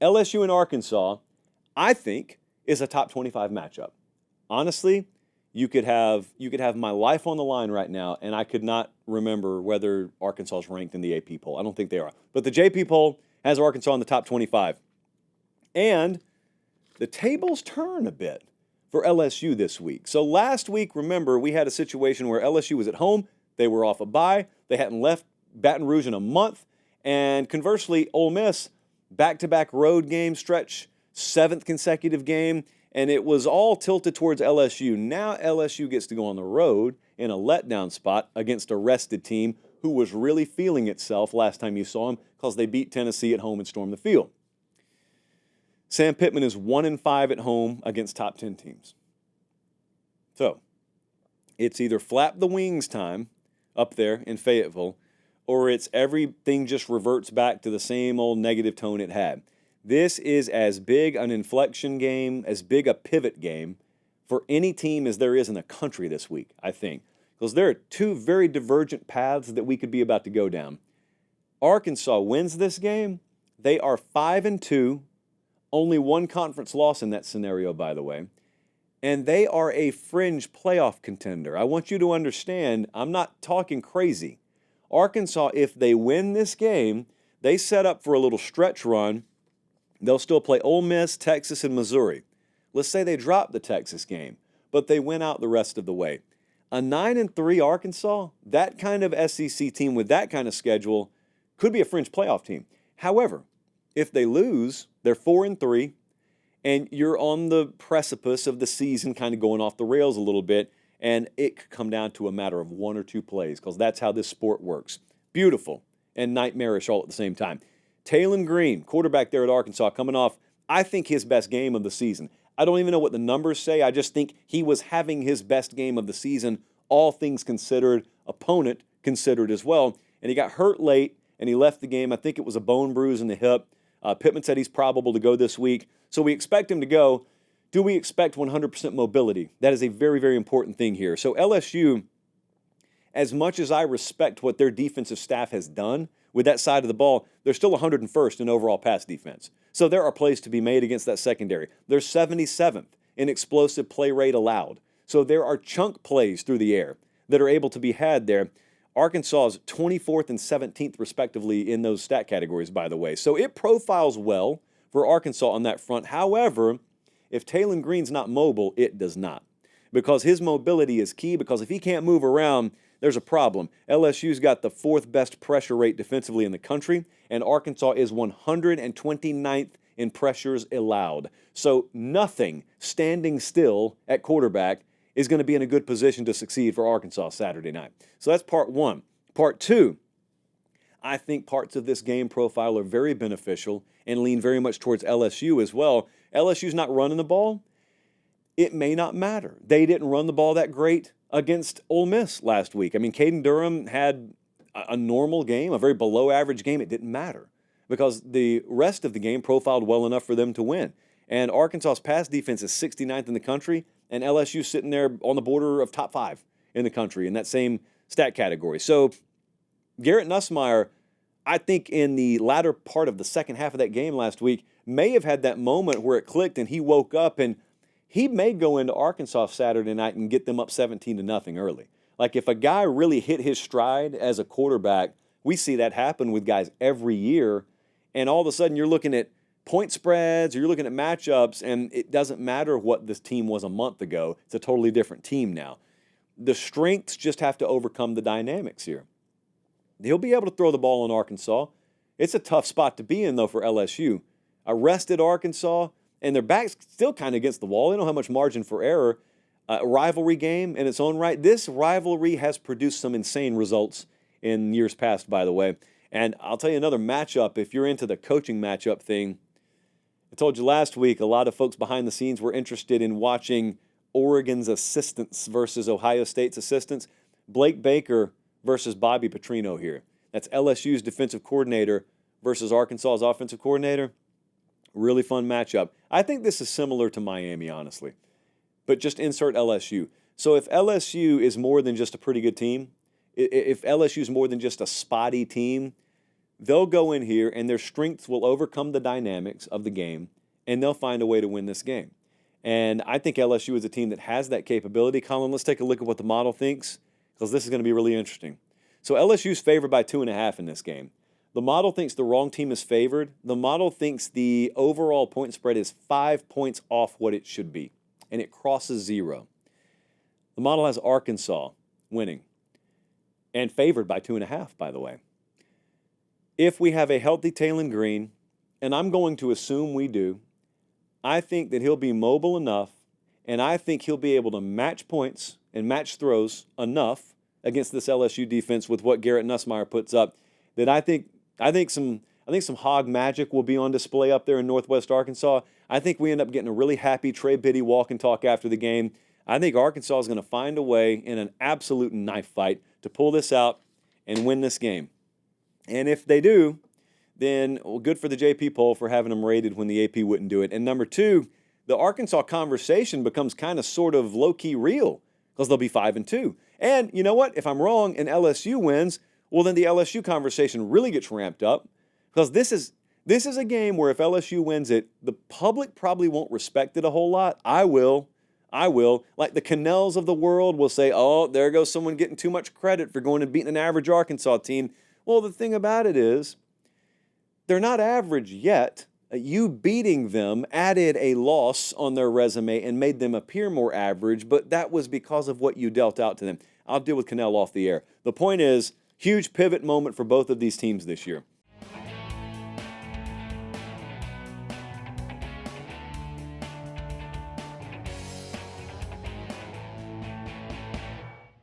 LSU and Arkansas, I think, is a top 25 matchup. Honestly, you could have my life on the line right now, and I could not remember whether Arkansas is ranked in the AP poll. I don't think they are. But the JP poll has Arkansas in the top 25. And the tables turn a bit for LSU this week. So last week, remember, we had a situation where LSU was at home. They were off a bye. They hadn't left Baton Rouge in a month. And conversely, Ole Miss, back-to-back road game stretch, seventh consecutive game, and it was all tilted towards LSU. Now LSU gets to go on the road in a letdown spot against a rested team who was really feeling itself last time you saw them because they beat Tennessee at home and stormed the field. Sam Pittman is 1-5 at home against top 10 teams. So it's either flap the wings time up there in Fayetteville, or it's everything just reverts back to the same old negative tone it had. This is as big an inflection game, as big a pivot game for any team as there is in the country this week, I think. Because there are two very divergent paths that we could be about to go down. Arkansas wins this game. They are 5-2, only one conference loss in that scenario, by the way. And they are a fringe playoff contender. I want you to understand, I'm not talking crazy. Arkansas, if they win this game, they set up for a little stretch run. They'll still play Ole Miss, Texas, and Missouri. Let's say they drop the Texas game, but they win out the rest of the way. A 9-3 Arkansas, that kind of SEC team with that kind of schedule, could be a fringe playoff team. However, if they lose, they're 4-3, and you're on the precipice of the season kind of going off the rails a little bit, and it could come down to a matter of one or two plays because that's how this sport works. Beautiful and nightmarish all at the same time. Taylon Green, quarterback there at Arkansas, coming off, I think, his best game of the season. I don't even know what the numbers say. I just think he was having his best game of the season, all things considered, opponent considered as well. And he got hurt late, and he left the game. I think it was a bone bruise in the hip. Pittman said he's probable to go this week. So we expect him to go. Do we expect 100% mobility? That is a very, very important thing here. So LSU, as much as I respect what their defensive staff has done with that side of the ball, they're still 101st in overall pass defense. So there are plays to be made against that secondary. They're 77th in explosive play rate allowed. So there are chunk plays through the air that are able to be had there. Arkansas is 24th and 17th, respectively, in those stat categories, by the way. So it profiles well for Arkansas on that front. However, if Taylon Green's not mobile, it does not. Because his mobility is key, because if he can't move around, there's a problem. LSU's got the fourth best pressure rate defensively in the country, and Arkansas is 129th in pressures allowed. So nothing standing still at quarterback is going to be in a good position to succeed for Arkansas Saturday night. So that's part one. Part two, I think parts of this game profile are very beneficial and lean very much towards LSU as well. LSU's not running the ball. It may not matter. They didn't run the ball that great against Ole Miss last week. I mean, Caden Durham had a normal game, a very below-average game. It didn't matter because the rest of the game profiled well enough for them to win. And Arkansas's pass defense is 69th in the country, and LSU's sitting there on the border of top 5 in the country in that same stat category. So Garrett Nussmeier, I think in the latter part of the second half of that game last week, may have had that moment where it clicked and he woke up, and he may go into Arkansas Saturday night and get them up 17-0 early. Like if a guy really hit his stride as a quarterback, we see that happen with guys every year, and all of a sudden you're looking at point spreads or you're looking at matchups, and it doesn't matter what this team was a month ago. It's a totally different team now. The strengths just have to overcome the dynamics here. He'll be able to throw the ball in Arkansas. It's a tough spot to be in, though, for LSU. Arrested Arkansas, and their back's still kind of against the wall. They don't have much margin for error. A rivalry game in its own right. This rivalry has produced some insane results in years past, by the way. And I'll tell you another matchup, if you're into the coaching matchup thing. I told you last week, a lot of folks behind the scenes were interested in watching Oregon's assistants versus Ohio State's assistants. Blake Baker versus Bobby Petrino here. That's LSU's defensive coordinator versus Arkansas's offensive coordinator. Really fun matchup. I think this is similar to Miami, honestly. But just insert LSU. So if LSU is more than just a pretty good team, if LSU is more than just a spotty team, they'll go in here and their strengths will overcome the dynamics of the game, and they'll find a way to win this game. And I think LSU is a team that has that capability. Colin, let's take a look at what the model thinks, because this is going to be really interesting. So LSU's favored by 2.5 in this game. The model thinks the wrong team is favored. The model thinks the overall point spread is 5 points off what it should be, and it crosses 0. The model has Arkansas winning, and favored by 2.5, by the way. If we have a healthy Taylon Green, and I'm going to assume we do, I think that he'll be mobile enough, and I think he'll be able to match points and match throws enough against this LSU defense with what Garrett Nussmeier puts up, that I think some hog magic will be on display up there in Northwest Arkansas. I think we end up getting a really happy Trey Biddy walk and talk after the game. I think Arkansas is going to find a way in an absolute knife fight to pull this out and win this game. And if they do, then good for the JP poll for having them rated when the AP wouldn't do it. And number two, the Arkansas conversation becomes kind of sort of low-key real, because they'll be 5-2. And you know what? If I'm wrong and LSU wins, well, then the LSU conversation really gets ramped up, because this is a game where if LSU wins it, the public probably won't respect it a whole lot. I will. Like the Cannells of the world will say, oh, there goes someone getting too much credit for going and beating an average Arkansas team. Well, the thing about it is, they're not average yet. You beating them added a loss on their resume and made them appear more average, but that was because of what you dealt out to them. I'll deal with Cannell off the air. The point is, huge pivot moment for both of these teams this year.